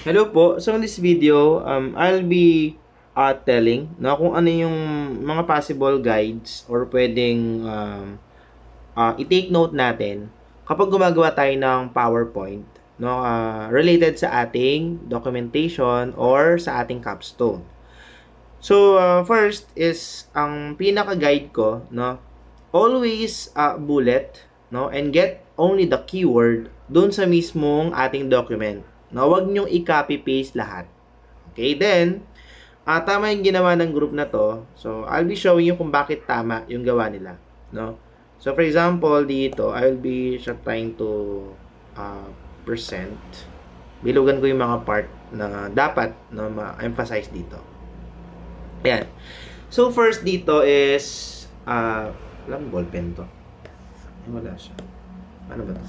Hello po. So in this video, I'll be telling na kung ano yung mga possible guides or pwedeng i-take note natin kapag gumagawa tayo ng PowerPoint, no, related sa ating documentation or sa ating capstone. So first is ang pinaka-guide ko, no, always bullet, no, and get only the keyword dun sa mismong ating document. No, wag niyong i-copy paste lahat. Okay, then tama yung ginawa ng group na to. So, I'll be showing you kung bakit tama yung gawa nila, no? So, for example, dito, I'll be trying to present. Bilugan ko yung mga part na dapat na ma-emphasize dito. Ayan. So, first dito is walang ballpen to. Wala siya. Ano ba to?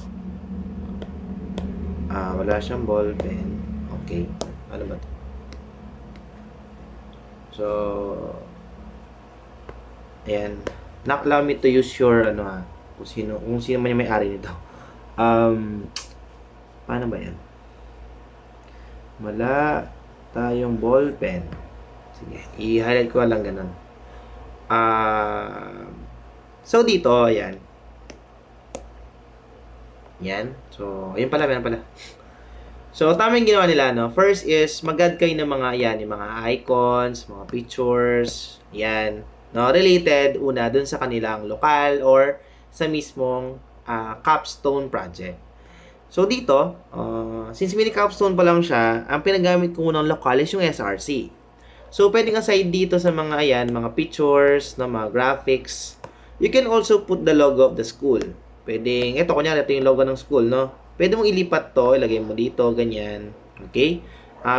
Wala siyang ballpen. Okay. Ano ba to? So, ayan. Allow me to use your, kung sino man yung may-ari nito. Paano ba yan? Wala tayong ballpen. Sige, i-highlight ko lang ganun. So, dito, ayan. Yan. So, ayun pala, meron pala. So, tama yung ginawa nila, no? First is, mag-add kayo ng mga, yan, yung mga icons, mga pictures, yan. No? Related, una, dun sa kanilang lokal or sa mismong capstone project. So, dito, since mini capstone pa lang siya, ang pinagamit ko unang lokal is yung SRC. So, pwedeng aside dito sa mga, ayan, mga pictures, no, mga graphics, you can also put the logo of the school. Pwedeng, ito, kunyari, ito yung logo ng school, no? Pwede mong ilipat to, ilagay mo dito, ganyan. Okay?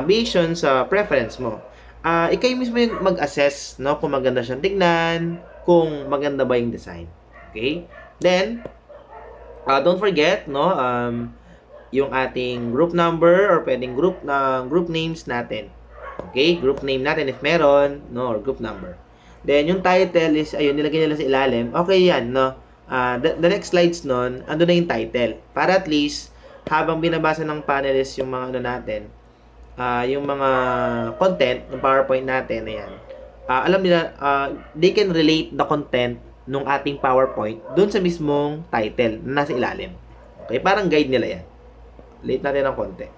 Based on sa preference mo. Ikaw mismo yung mag-assess, no? Kung maganda siyang tignan, kung maganda ba yung design. Okay? Then, don't forget, no? Yung ating group number or pwedeng group names natin. Okay? Group name natin if meron, no? Or group number. Then, yung title is, ayun, nilagay nila sa ilalim. Okay yan, no? The next slides nun, ando na yung title. Para at least, habang binabasa ng panelists yung mga natin, yung mga content ng PowerPoint natin, ayan, alam nila, they can relate the content ng ating PowerPoint dun sa mismong title na nasa ilalim. Okay, parang guide nila yan. Late natin ng konti.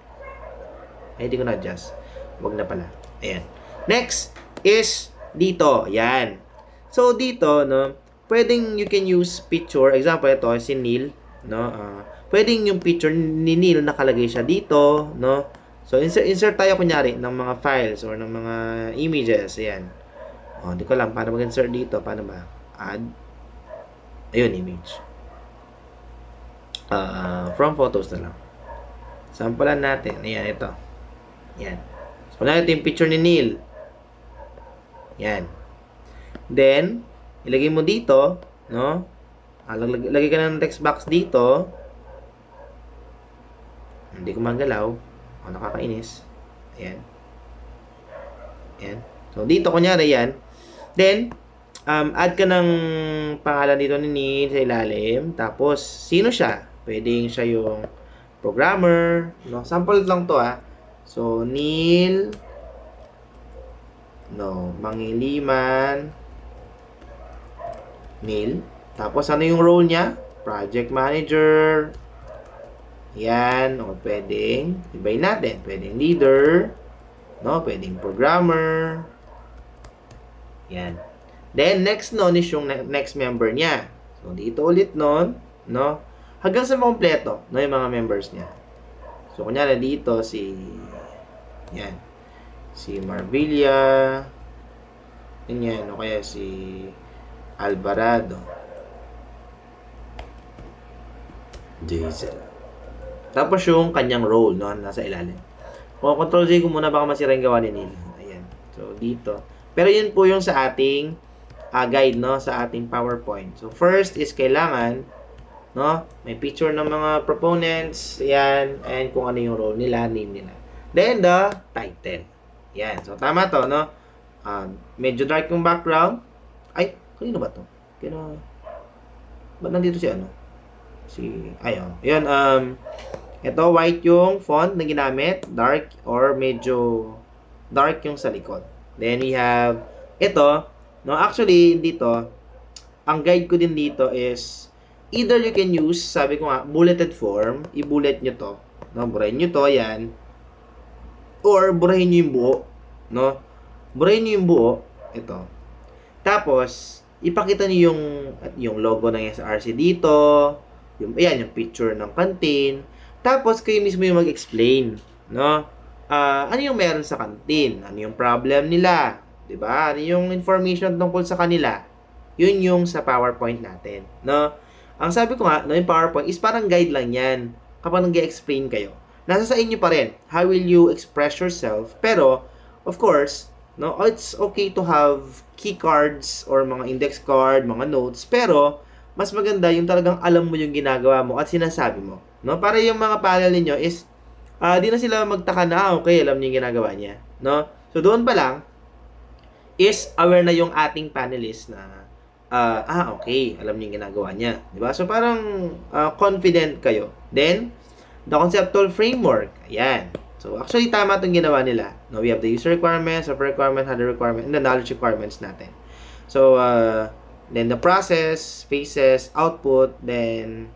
Ay, hindi ko na-adjust. Wag na pala. Ayan. Next is dito. Ayan. So, dito, no, pwedeng you can use picture. Example, ito, si Neil, no? Pwedeng yung picture ni Neil nakalagay siya dito, no? So, insert tayo kunyari ng mga files or ng mga images. Ayan. Hindi ko lang paano mag-insert dito. Paano ba? Add. Ayun, image. From photos na lang. Sampalan natin. Ayan, ito. Ayan. So, kunyari ito yung picture ni Neil. Ayan. Then, ilagay mo dito, no? Lagay ka ng text box dito. Hindi ko magalaw. Nakakainis. Ayan. Ayan. So, dito, kunyari yan. Then, add ka ng pangalan dito ni Neil sa ilalim. Tapos, sino siya? Pwedeng siya yung programmer. No? Sample lang to, So, Neil. No. Mangiliman. Neil. Tapos, ano yung role niya? Project manager. Yan. O, pwedeng, ibayin natin. Pwedeng leader. No? Pwedeng programmer. Yan. Then, next nun is yung next member niya. So, dito ulit nun. No? Hanggang sa makompleto. No? Yung mga members niya. So, kunyari dito, yan. Si Marvilla. Yan. O kaya si Alvarado. Diesel. Tapos yung kanyang role, no, nasa ilalim. O, control Z ko muna, baka masira yung gawa ni Neil. Ayan. So, dito. Pero yun po yung sa ating guide, no, sa ating PowerPoint. So, first is kailangan, no, may picture ng mga proponents, ayan, and kung ano yung role nila, name nila. Then, the title. Ayan. So, tama to, no? Medyo dark yung background. Ay, kanino ba to? Ba't nandito si ano? Ayun. Yan, Ito, white yung font na ginamit, dark or medyo dark yung sa likod. Then we have ito, no, actually dito, ang guide ko din dito is either you can use, sabi ko nga, bulleted form, i-bullet nyo to, no, burahin nyo to, yan, or burahin nyo yung buo, no, burahin nyo yung buo, ito. Tapos, ipakita nyo yung logo ng SRC dito, yung picture ng canteen. Tapos, kayo mismo yung mag-explain, no? Ano yung meron sa canteen? Ano yung problem nila? 'Di ba? Ano yung information tungkol sa kanila? Yun yung sa PowerPoint natin, no? Ang sabi ko nga, no, yung PowerPoint is parang guide lang yan kapag nag-explain kayo. Nasa sa inyo pa rin. How will you express yourself? Pero, of course, no, it's okay to have key cards or mga index card, mga notes, pero mas maganda yung talagang alam mo yung ginagawa mo at sinasabi mo, no? Para yung mga panel ninyo is di na sila magtaka na, okay, alam niyo yung ginagawa niya, no? So doon pa lang is aware na yung ating panelist na okay, alam niyo yung ginagawa niya, di ba? So parang confident kayo. Then the conceptual framework, ayan. So actually tama itong ginawa nila. No, we have the user requirements, software requirements, hardware requirements, and the knowledge requirements natin. So then the process, phases, output, then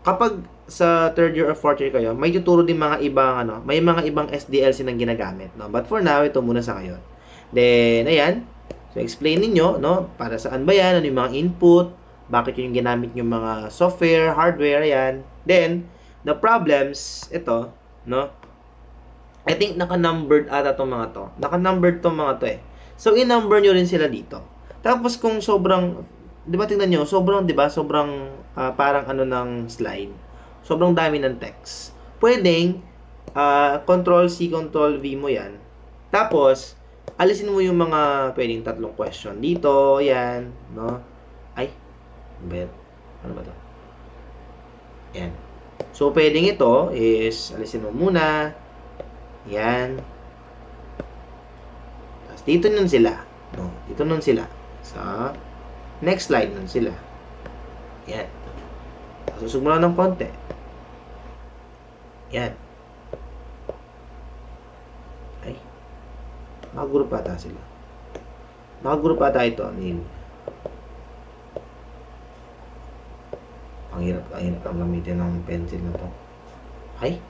kapag sa third year or fourth year kayo, may tuturo din mga ibang may mga ibang SDLC nang ginagamit, no? But for now, ito muna sa ngayon. Then ayan, so explain niyo, no, para saan ba 'yan, ano yung mga input, bakit yung ginamit yung mga software, hardware, ayan. Then the problems, ito, no? I think naka-numbered ata tong mga to. Naka-numbered tong mga to eh. So i-number niyo rin sila dito. Tapos kung sobrang, 'di ba, tingnan niyo, sobrang, 'di ba, sobrang parang ng slide. Sobrang dami ng text. Pwedeng control C, control V mo 'yan. Tapos alisin mo yung mga pwedeng tatlong question dito, 'yan, no? Ay, ano ba 'to? Yan. So pwedeng ito is alisin mo muna. Yan. Tapos dito nun sila, no? Dito nun sila. Sa next slide nun sila. Yan. Susog mo lang ng konti. Yan. Ay. Nakagroup ata sila. Nakagroup ata ito. Ang hirap ang gamitin ng pencil na to. Ay.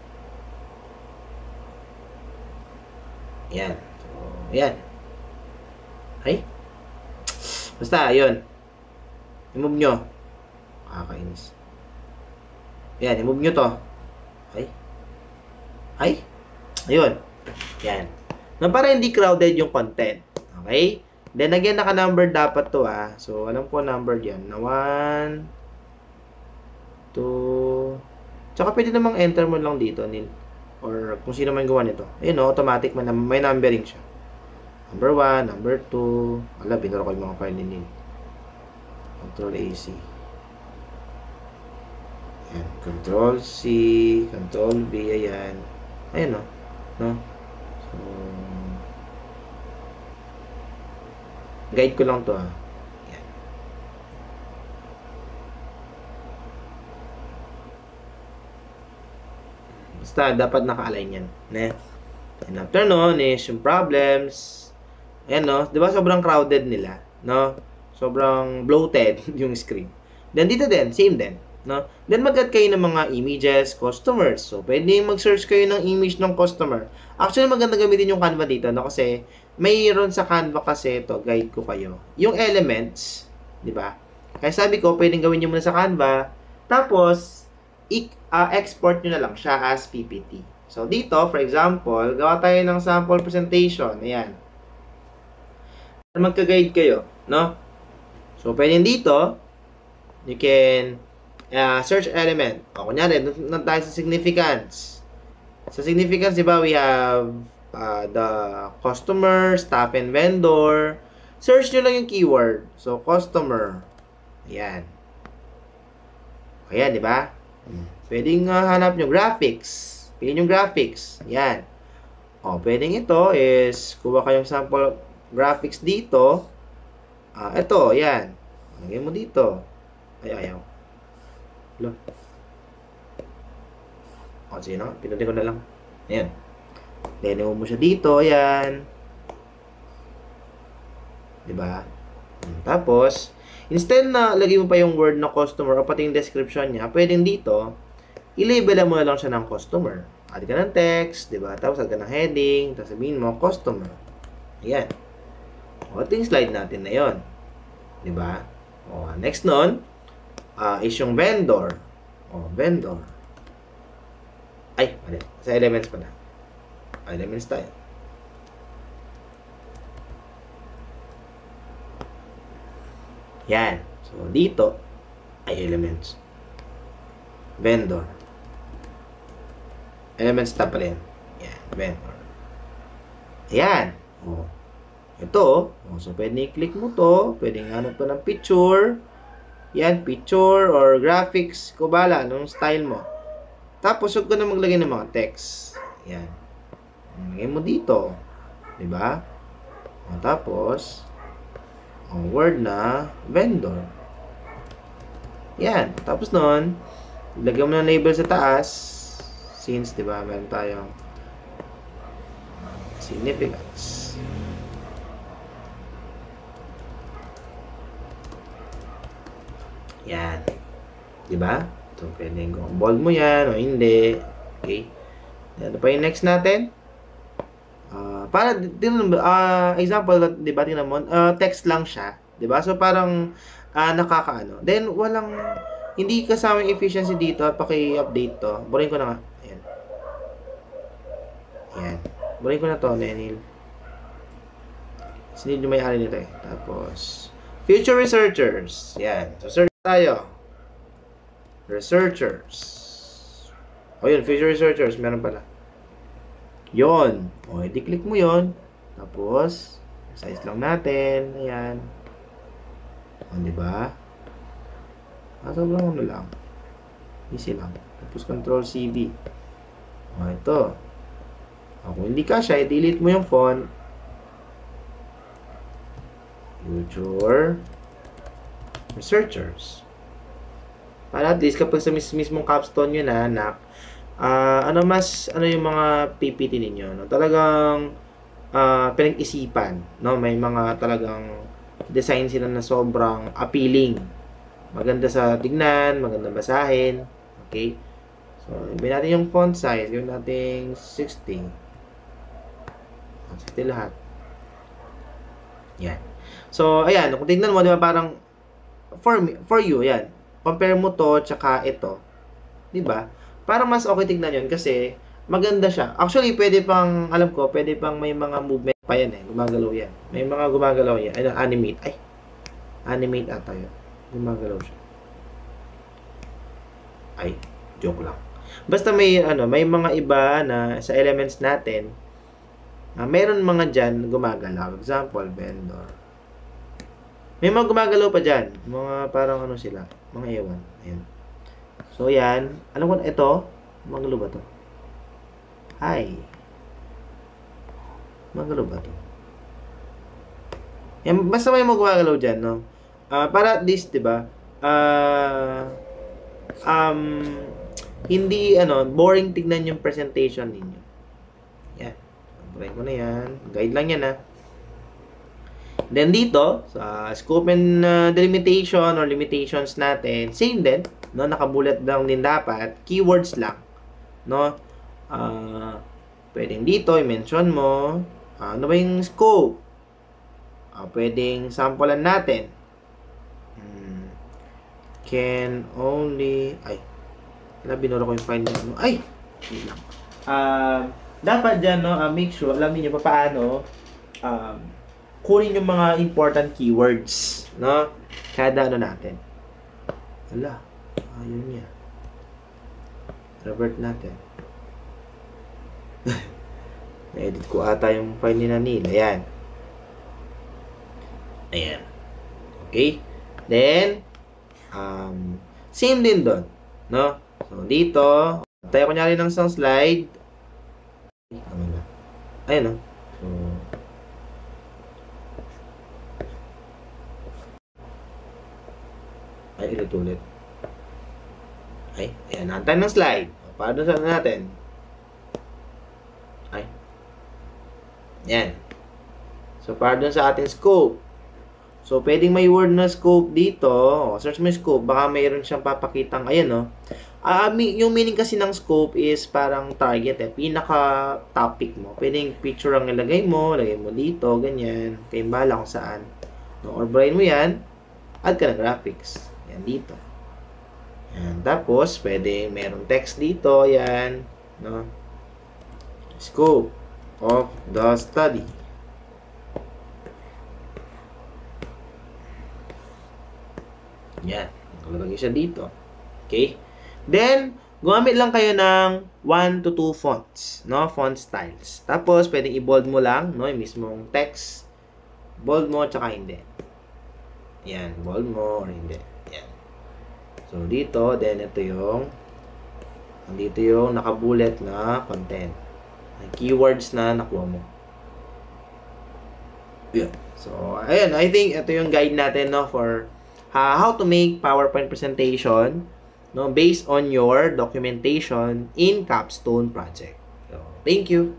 Yan. So, yan. Ay. Basta, yun. I-move nyo. Kakainis. Yan, i-move nyo to. Ay. Ay. Ayun. Yan. Na para hindi crowded yung content. Okay? Then again, naka-number dapat to So, alam ko numbered yan. Na 1, 2, tsaka pwede namang enter mo lang dito. Or kung sino man gawa nito. Ayun automatic may numbering siya. Number 1, number 2. Wala, binuro ko yung mga file ni Neil. Control AC. Ayan. Control C, Control V, ayan. Ayan no? So, guide ko lang to Ayan. Basta, dapat naka-align yan. And after nun is yung problems. Ayan no? Diba sobrang crowded nila? No? Sobrang bloated yung screen. Then dito din, same din. No? Then mag-add kayo ng mga images, customers. So, pwede mag-search kayo ng image ng customer. Actually, maganda gamitin yung Canva dito, no? Kasi, mayroon sa Canva kasi ito, guide ko kayo. Yung elements, di ba? Kaya sabi ko, pwedeng gawin nyo muna sa Canva. Tapos, export nyo na lang siya as PPT. So, dito, for example, gawa tayo ng sample presentation. Ayan. Magka-guide kayo, no? So, pwedeng dito, you can search element. O, kunyari, doon tayo sa significance. Sa significance, di ba, we have the customer, staff, and vendor. Search nyo lang yung keyword. So, customer. Ayan. Ayan, di ba? Pwedeng hanap nyo graphics. Piliin yung graphics. Ayan. O, pwedeng ito is kuha kayong sample graphics dito. Ito, ayan. Lagay mo dito. Ay, ayaw. O, sige na. Pinutin ko na lang. Ayan. Then, mo siya dito. Ayan. Diba? Tapos, instead na lagay mo pa yung word na customer o pati yung description niya, pwedeng dito, i-label mo na lang siya ng customer. Add ka ng text, diba? Tapos add ka ng heading, tapos sabihin mo, customer. Ayan. O, ting slide natin na yon, diba? O, next nun, is yung vendor. O, vendor. Ay, mali. Sa elements pala. Elements tayo. Yan. So, dito ay elements. Vendor. Elements tab pala yan. Yan. Vendor. Ayan. O. Ito. O. So, pwede i-click mo to. Pwede hanap to ng picture. Yan. Picture or graphics. Kubala. Anong style mo. Tapos, huwag ko na maglagay ng mga text. Yan. Lagay mo dito. Diba? O, tapos, ang word na vendor. Yan. Tapos nun, lagyan mo na label sa taas. Since, diba, meron tayong significance. Yan. Diba? So, pwedeng kung bold mo yan o hindi. Okay. Ano pa yung next natin? Para, example, diba, tingnan mo, text lang siya. Diba? So, parang, nakakaano. Then, hindi kasama yung efficiency dito. Paki-update to. Burin ko na nga. Ayan. Ayan. Burin ko na to, Nenil. Sinid yung may-ari nito eh. Tapos, future researchers. Ayan. So, search tayo. Researchers. O yun, future researchers. Meron pala. Yon. O, i-click mo yon. Tapos, size lang natin. Ayan. O, diba? Sobrang ano lang. Easy lang. Tapos, Control CV. O, ito. O, kung hindi ka siya, i-delete mo yung font. Future researchers. Para at least kapag sa mismong capstone nyo na, anak, ano yung mga PPT ninyo, no? Talagang pinag-isipan, no? May mga talagang design sila na sobrang appealing. Maganda sa tignan, maganda basahin. Okay? So, ibigay natin yung font size. Gawin natin 60. 60 lahat. Yan. So, ayan. Kung tignan mo, di ba parang for you, yan. Compare mo to, tsaka ito. Di ba? Parang mas okay tignan yun kasi maganda siya. Actually, pwede pang, alam ko, pwede pang may mga movement pa yan eh. Gumagalaw yan. May mga gumagalaw yan. Ano, animate. Ay, animate ata yun. Gumagalaw siya. Ay, joke lang. Basta may, may mga iba na sa elements natin, meron mga dyan gumagalaw. Example, vendor. May mga gumagalaw pa dyan. Mga parang ano sila. Mga ewan. Ayan. So, yan. Alam ko na ito. Magalo ba to? Hi. Magalo ba to? Yan, basta may magagalaw dyan, no? Para at least, diba? Hindi, boring tignan yung presentation ninyo. Yan. Boring ko na yan. Guide lang yan, ha? Then, dito, sa scope and delimitation or limitations natin, same din. No, nakabulat lang din dapat, keywords lang, no? Pwedeng dito i-mention mo, ano ba yung scope? Pwedeng samplean natin. Can only, binura ko yung file niya. Ay, wait lang. Dapat dyan, no, make sure, alam niyo pa paano, kunin yung mga important keywords, no? Kada ano natin. Hala. Ayun niya. Revert natin. Na-edit ko ata yung file ni Nanil. Ayan. Ayan. Okay. Then, same din doon. No? So, dito, tayo kunyari ng isang slide. Ayan, no? So, ulit. Ay, ayan, nantay ng slide. para dun sa natin. Ay. Yan. So, para dun sa ating scope. So, pwedeng may word na scope dito. O, search mo yung scope. Baka mayroon siyang papakitang, ayan, no? Yung meaning kasi ng scope is parang target, pinaka-topic mo. Pwedeng picture ang ilagay mo dito, ganyan. Kayo bahala kung saan. No? Or brain mo yan, add ka ng graphics. Yan, dito. Yan. Tapos, pwede merong text dito, yan. No? Scope of the study. Yan. Nakalagay siya dito. Okay? Then, gumamit lang kayo ng 1 to 2 fonts. No? Font styles. Tapos, pwedeng i-bold mo lang, no? Yung mismong text. Bold mo, tsaka hindi. Yan. Bold mo or hindi. Yan. So, dito, then ito yung dito yung nakabullet na content. Keywords na nakuha mo. Yan. So, ayun. I think ito yung guide natin, no? For how to make PowerPoint presentation, no, based on your documentation in Capstone project. So, thank you.